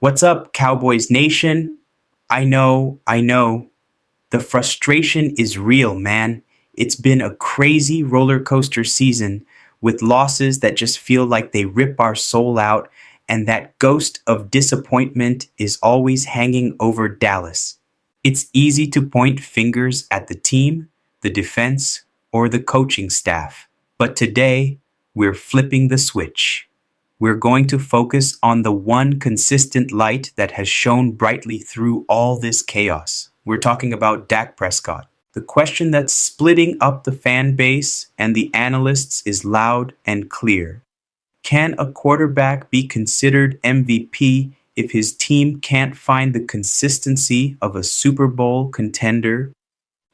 What's up, Cowboys Nation? I know. The frustration is real, man. It's been a crazy roller coaster season with losses that just feel like they rip our soul out, and that ghost of disappointment is always hanging over Dallas. It's easy to point fingers at the team, the defense, or the coaching staff. But today, we're flipping the switch. We're going to focus on the one consistent light that has shone brightly through all this chaos. We're talking about Dak Prescott. The question that's splitting up the fan base and the analysts is loud and clear. Can a quarterback be considered MVP if his team can't find the consistency of a Super Bowl contender?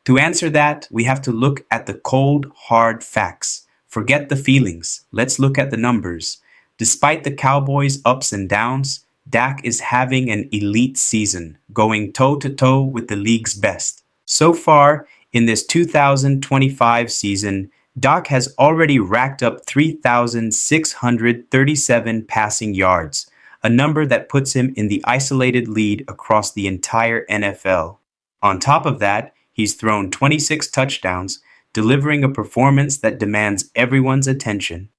To answer that, we have to look at the cold, hard facts. Forget the feelings. Let's look at the numbers. Despite the Cowboys' ups and downs, Dak is having an elite season, going toe-to-toe with the league's best. So far, in this 2025 season, Dak has already racked up 3,637 passing yards, a number that puts him in the isolated lead across the entire NFL. On top of that, he's thrown 26 touchdowns, delivering a performance that demands everyone's attention.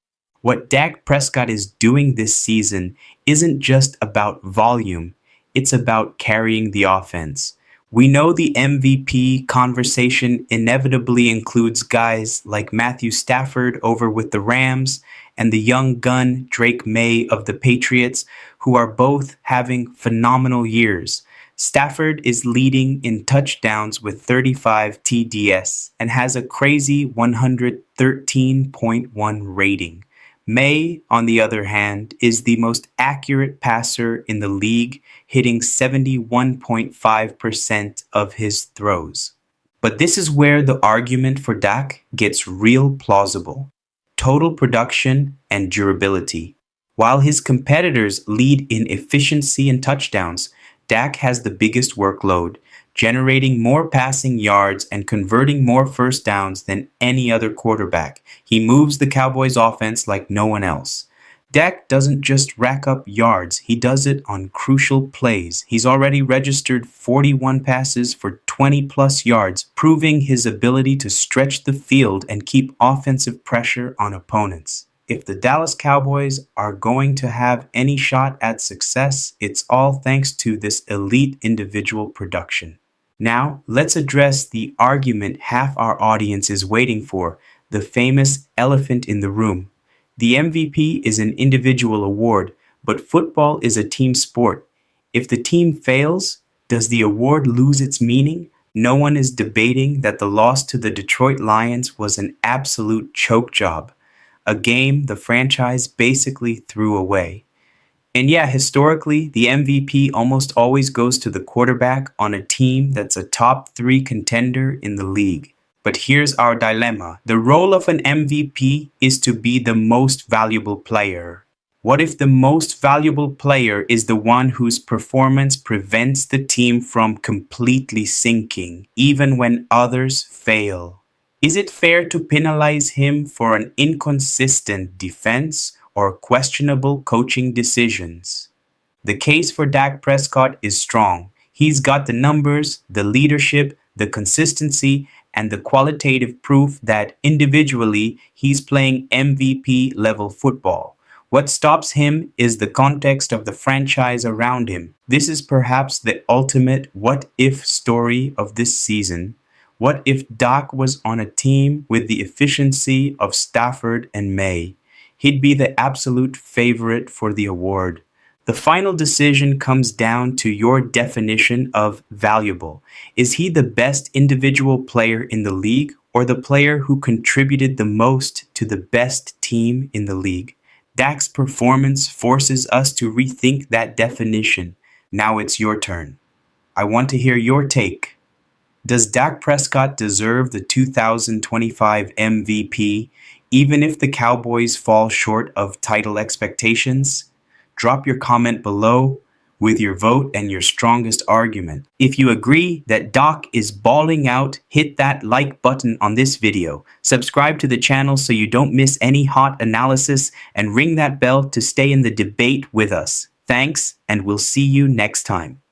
What Dak Prescott is doing this season isn't just about volume, it's about carrying the offense. We know the MVP conversation inevitably includes guys like Matthew Stafford over with the Rams and the young gun Drake Maye of the Patriots, who are both having phenomenal years. Stafford is leading in touchdowns with 35 TDS and has a crazy 113.1 rating. Maye, on the other hand, is the most accurate passer in the league, hitting 71.5% of his throws. But this is where the argument for Dak gets real plausible. Total production and durability. While his competitors lead in efficiency and touchdowns, Dak has the biggest workload, generating more passing yards and converting more first downs than any other quarterback. He moves the Cowboys offense like no one else. Dak doesn't just rack up yards, he does it on crucial plays. He's already registered 41 passes for 20 plus yards, proving his ability to stretch the field and keep offensive pressure on opponents. If the Dallas Cowboys are going to have any shot at success, it's all thanks to this elite individual production. Now, let's address the argument half our audience is waiting for, the famous elephant in the room. The MVP is an individual award, but football is a team sport. If the team fails, does the award lose its meaning? No one is debating that the loss to the Detroit Lions was an absolute choke job, a game the franchise basically threw away. And yeah, historically, the MVP almost always goes to the quarterback on a team that's a top 3 contender in the league. But here's our dilemma. The role of an MVP is to be the most valuable player. What if the most valuable player is the one whose performance prevents the team from completely sinking, even when others fail? Is it fair to penalize him for an inconsistent defense or questionable coaching decisions? The case for Dak Prescott is strong. He's got the numbers, the leadership, the consistency, and the qualitative proof that individually he's playing MVP level football. What stops him is the context of the franchise around him. This is perhaps the ultimate what if story of this season. What if Dak was on a team with the efficiency of Stafford and Maye? He'd be the absolute favorite for the award. The final decision comes down to your definition of valuable. Is he the best individual player in the league or the player who contributed the most to the best team in the league? Dak's performance forces us to rethink that definition. Now it's your turn. I want to hear your take. Does Dak Prescott deserve the 2025 MVP, even if the Cowboys fall short of title expectations? Drop your comment below with your vote and your strongest argument. If you agree that Dak is balling out, hit that like button on this video. Subscribe to the channel so you don't miss any hot analysis and ring that bell to stay in the debate with us. Thanks, and we'll see you next time.